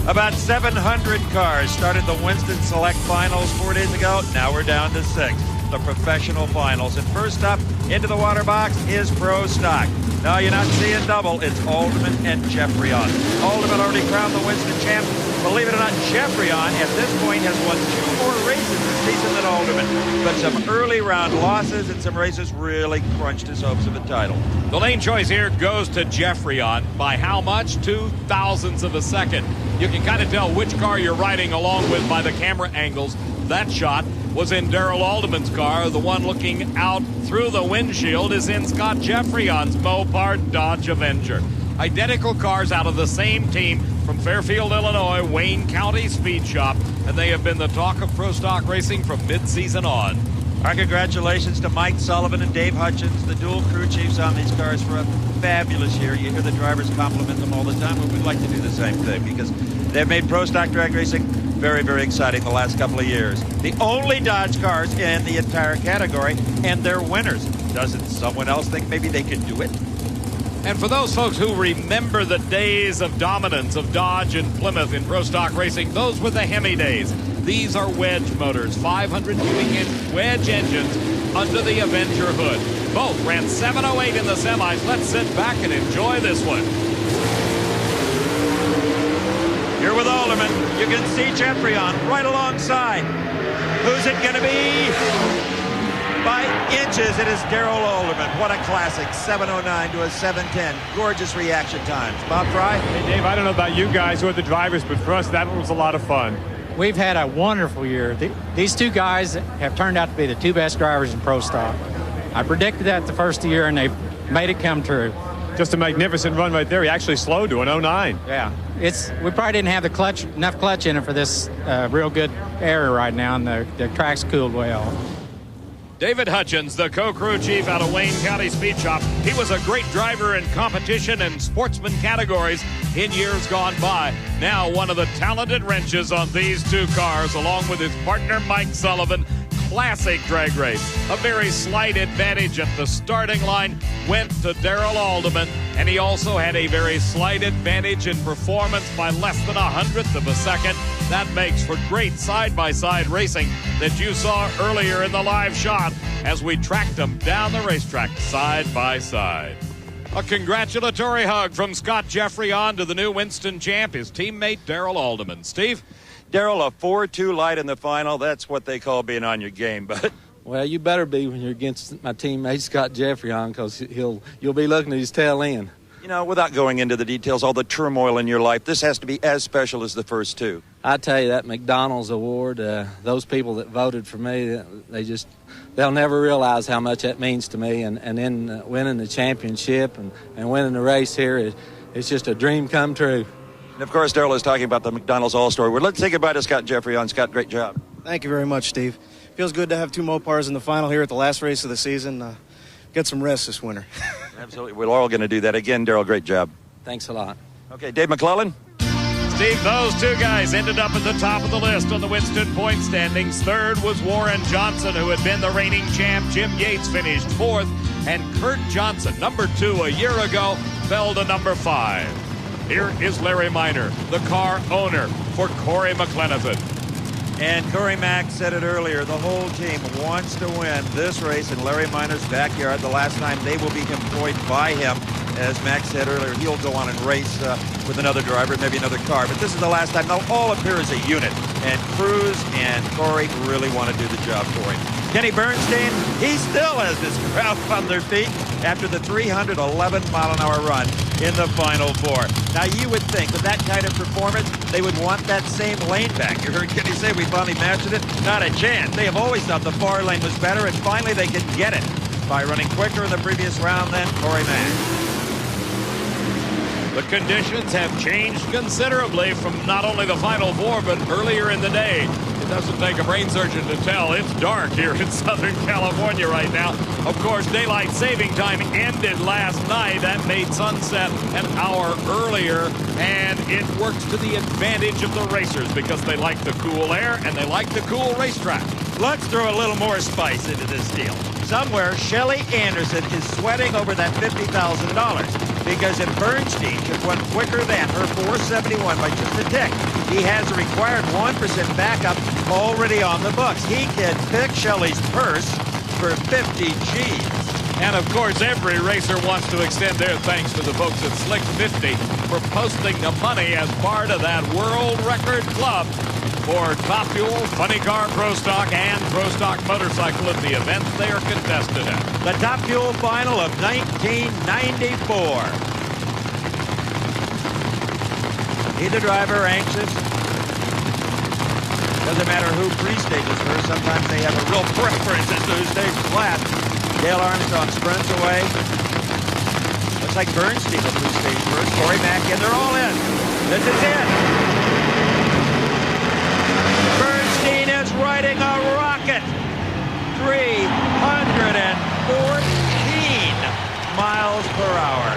About 700 cars started the Winston Select Finals 4 days ago. Now we're down to 6, the professional finals. And first up into the water box is Pro Stock. Now you're not seeing double. It's Alderman and Jeffreyon. Alderman already crowned the Winston champ. Believe it or not, Jeffreyon at this point has won 2 more races this season than Alderman. But some early round losses and some races really crunched his hopes of a title. The lane choice here goes to Jeffreyon. By how much? 2 thousandths of a second. You can kind of tell which car you're riding along with by the camera angles. That shot was in Darrell Alderman's car. The one looking out through the windshield is in Scott Jeffreyon's Mopar Dodge Avenger. Identical cars out of the same team from Fairfield, Illinois, Wayne County Speed Shop, and they have been the talk of pro stock racing from mid-season on. Our congratulations to Mike Sullivan and Dave Hutchins, the dual crew chiefs on these cars, for a fabulous year. You hear the drivers compliment them all the time, but we'd like to do the same thing because they've made pro stock drag racing very, very exciting the last couple of years. The only Dodge cars in the entire category, and they're winners. Doesn't someone else think maybe they could do it? And for those folks who remember the days of dominance of Dodge and Plymouth in pro stock racing, those were the Hemi days. These are wedge motors, 500 cubic inch wedge engines under the Avenger hood. Both ran 708 in the semis. Let's sit back and enjoy this one. Here with Alderman, you can see Jeffreyon right alongside. Who's it going to be? By inches, it is Darrell Alderman. What a classic, 709 to a 710. Gorgeous reaction times. Bob Fry? Hey, Dave, I don't know about you guys who are the drivers, but for us, that was a lot of fun. We've had a wonderful year. These two guys have turned out to be the 2 best drivers in pro stock. I predicted that the first year, and they've made it come true. Just a magnificent run right there. He actually slowed to an 09. Yeah, we probably didn't have enough clutch in it for this real good area right now, and the track's cooled well. David Hutchins, the co-crew chief out of Wayne County Speed Shop. He was a great driver in competition and sportsman categories in years gone by. Now one of the talented wrenches on these 2 cars, along with his partner Mike Sullivan. Classic drag race. A very slight advantage at the starting line went to Darrell Alderman, and he also had a very slight advantage in performance by less than 100th of a second. That makes for great side-by-side racing that you saw earlier in the live shot as we tracked them down the racetrack side by side. A congratulatory hug from Scott Jeffreyon to the new Winston champ, his teammate Darrell Alderman. Steve? Darrell, a 4-2 light in the final. That's what they call being on your game, but... Well, you better be when you're against my teammate Scott Jeffreyon, because you'll be looking at his tail end. You know, without going into the details, all the turmoil in your life, this has to be as special as the first 2. I tell you, that McDonald's award, those people that voted for me, they'll never realize how much that means to me. And then winning the championship and winning the race here, it's just a dream come true. And, of course, Darrell is talking about the McDonald's All-Star Award. Let's say goodbye to Scott Jeffreyon. Scott, great job. Thank you very much, Steve. Feels good to have 2 Mopars in the final here at the last race of the season. Get some rest this winter. Absolutely. We're all going to do that. Again, Darrell, great job. Thanks a lot. Okay, Dave McClellan. Steve, those 2 guys ended up at the top of the list on the Winston point standings. Third was Warren Johnson, who had been the reigning champ. Jim Yates finished 4th. And Kurt Johnson, number 2 a year ago, fell to number 5. Here is Larry Miner, the car owner for Corey McLenithan. And Corey Mack said it earlier, the whole team wants to win this race in Larry Miner's backyard. The last time they will be employed by him. As Max said earlier, he'll go on and race with another driver, maybe another car. But this is the last time they'll all appear as a unit. And Cruz and Corey really want to do the job for him. Kenny Bernstein, he still has this crowd on their feet after the 311-mile-an-hour run in the Final 4. Now, you would think with that kind of performance, they would want that same lane back. You heard Kenny say we finally mastered it. Not a chance. They have always thought the far lane was better, and finally they can get it by running quicker in the previous round than Corey Mack. The conditions have changed considerably from not only the Final 4, but earlier in the day. It doesn't take a brain surgeon to tell it's dark here in Southern California right now. Of course, daylight saving time ended last night. That made sunset an hour earlier, and it works to the advantage of the racers because they like the cool air and they like the cool racetrack. Let's throw a little more spice into this deal. Somewhere, Shelly Anderson is sweating over that $50,000 because if Bernstein just went quicker than her 471 by just a tick, he has a required 1% backup already on the books. He can pick Shelley's purse for 50 G's. And of course, every racer wants to extend their thanks to the folks at Slick 50 for posting the money as part of that world record club for Top Fuel, Funny Car Pro Stock, and Pro Stock Motorcycle at the events they are contested at. The Top Fuel final of 1994. Either driver anxious. Doesn't matter who pre-stages first. Sometimes they have a real preference as to who stages last. Dale Armstrong sprints away. Looks like Bernstein will pre-stage first. Corey Mack in. They're all in. This is it. Bernstein is riding a rocket. 314 miles per hour.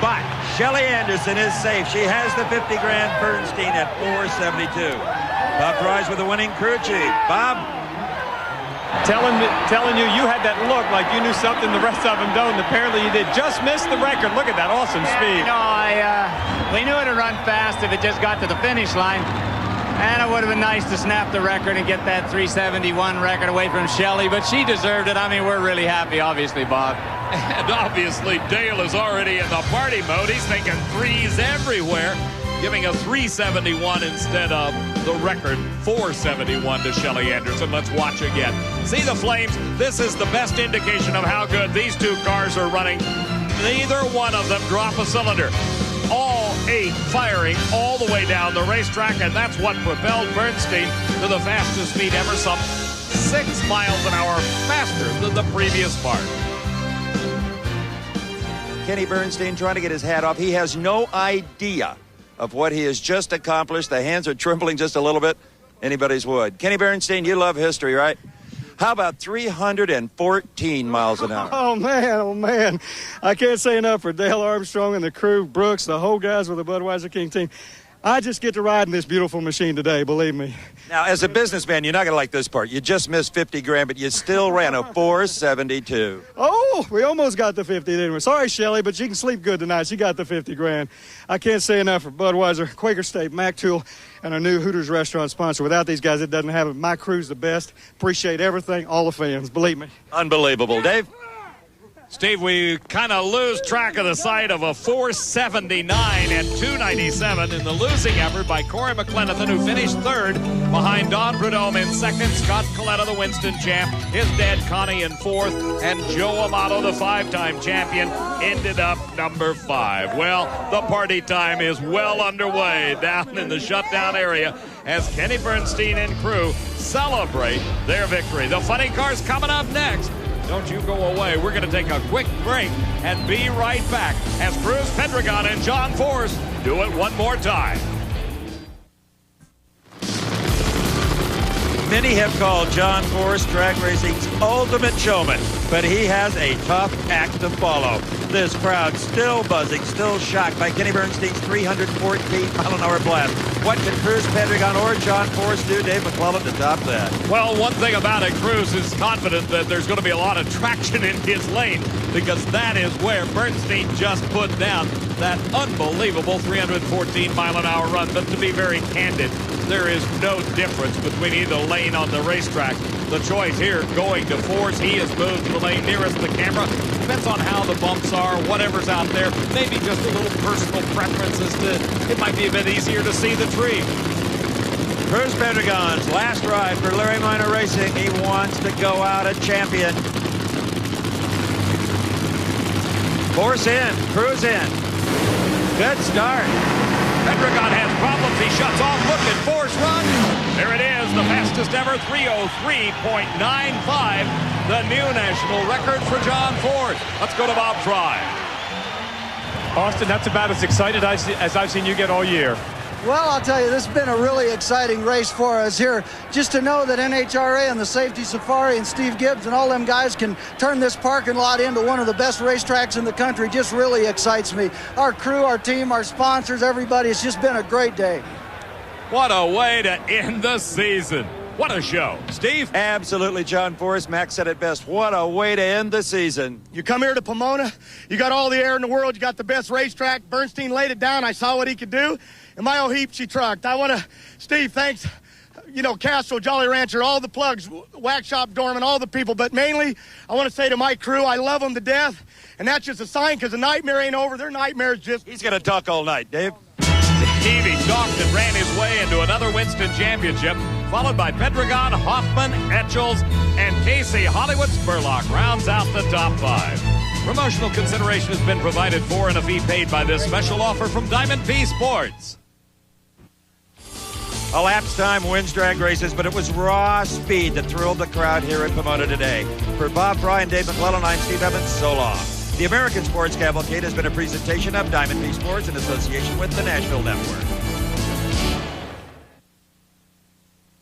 But Shelley Anderson is safe. She has the 50 grand. Bernstein at 472. Bob Price with the winning crew chief. Bob? Telling you, you had that look like you knew something the rest of them don't. Apparently you did. Just missed the record. Look at that awesome speed. We knew it'd run fast if it just got to the finish line. And it would have been nice to snap the record and get that 371 record away from Shelley, but she deserved it. I mean, we're really happy, obviously, Bob. And obviously, Dale is already in the party mode. He's thinking threes everywhere, giving a 371 instead of the record 471 to Shelley Anderson. Let's watch again. See the flames? This is the best indication of how good these two cars are running. Neither one of them drop a cylinder. All 8 firing all the way down the racetrack, and that's what propelled Bernstein to the fastest speed ever, some 6 miles an hour faster than the previous part. Kenny Bernstein trying to get his hat off. He has no idea of what he has just accomplished. The hands are trembling just a little bit. Anybody's would. Kenny Bernstein, you love history, right? How about 314 miles an hour? Oh, man. I can't say enough for Dale Armstrong and the crew, Brooks, the whole guys with the Budweiser King team. I just get to ride in this beautiful machine today, believe me. Now, as a businessman, you're not going to like this part. You just missed 50 grand, but you still ran a 472. Oh, we almost got the 50, didn't we? Sorry, Shelley, but she can sleep good tonight. She got the 50 grand. I can't say enough for Budweiser, Quaker State, Mac Tool, and our new Hooters restaurant sponsor. Without these guys, it doesn't have it. My crew's the best. Appreciate everything, all the fans, believe me. Unbelievable. Dave? Steve, we kind of lose track of the sight of a 479 and 297 in the losing effort by Corey McLenithan, who finished third behind Don Prudhomme in second, Scott Coletta, the Winston champ, his dad Connie in fourth, and Joe Amato, the 5-time champion, ended up number 5. Well, the party time is well underway down in the shutdown area as Kenny Bernstein and crew celebrate their victory. The funny car's coming up next. Don't you go away. We're going to take a quick break and be right back as Cruz Pedregon and John Force do it one more time. Many have called John Force track racing's ultimate showman, but he has a tough act to follow. This crowd still buzzing, still shocked by Kenny Bernstein's 314-mile-an-hour blast. What can Cruz Pedregon or John Force do, Dave McClellan, to top that? Well, one thing about it, Cruz is confident that there's going to be a lot of traction in his lane because that is where Bernstein just put down that unbelievable 314-mile-an-hour run. But to be very candid, there is no difference between either lane on the racetrack. The choice here going to Force. He has moved to the lane nearest the camera. Depends on how the bumps are, whatever's out there. Maybe just a little personal preference as to it might be a bit easier to see the tree. Cruz Pedregon's last ride for Larry Minor Racing. He wants to go out a champion. Force in, Cruz in. Good start. Pedregon has problems. He shuts off. Look at Force run. There it is, the fastest ever, 3:03.95, the new national record for John Force. Let's go to Bob Try. Austin, that's about as excited as I've seen you get all year. Well, I'll tell you, this has been a really exciting race for us here. Just to know that NHRA and the Safety Safari and Steve Gibbs and all them guys can turn this parking lot into one of the best racetracks in the country just really excites me. Our crew, our team, our sponsors, everybody, it's just been a great day. What a way to end the season. What a show. Steve? Absolutely, John Forrest. Max said it best. What a way to end the season. You come here to Pomona, you got all the air in the world, you got the best racetrack. Bernstein laid it down. I saw what he could do, and my old heap she trucked. I want to, Steve, thanks, Castro, Jolly Rancher, all the plugs, Wax Shop, Dorman, all the people, but mainly I want to say to my crew, I love them to death, and that's just a sign because the nightmare ain't over. Their nightmare's just... He's going to talk all night, Dave. Stevie talked and ran his way into another Winston championship, followed by Pedregon, Hoffman, Etchells, and Casey. Hollywood Spurlock rounds out the top 5. Promotional consideration has been provided for and a fee paid by this special offer from Diamond P Sports. Elapsed time wins drag races, but it was raw speed that thrilled the crowd here at Pomona today. For Bob Fry and Dave McClellan, I'm Steve Evans. So long. The American Sports Cavalcade has been a presentation of Diamond P Sports in association with the Nashville Network.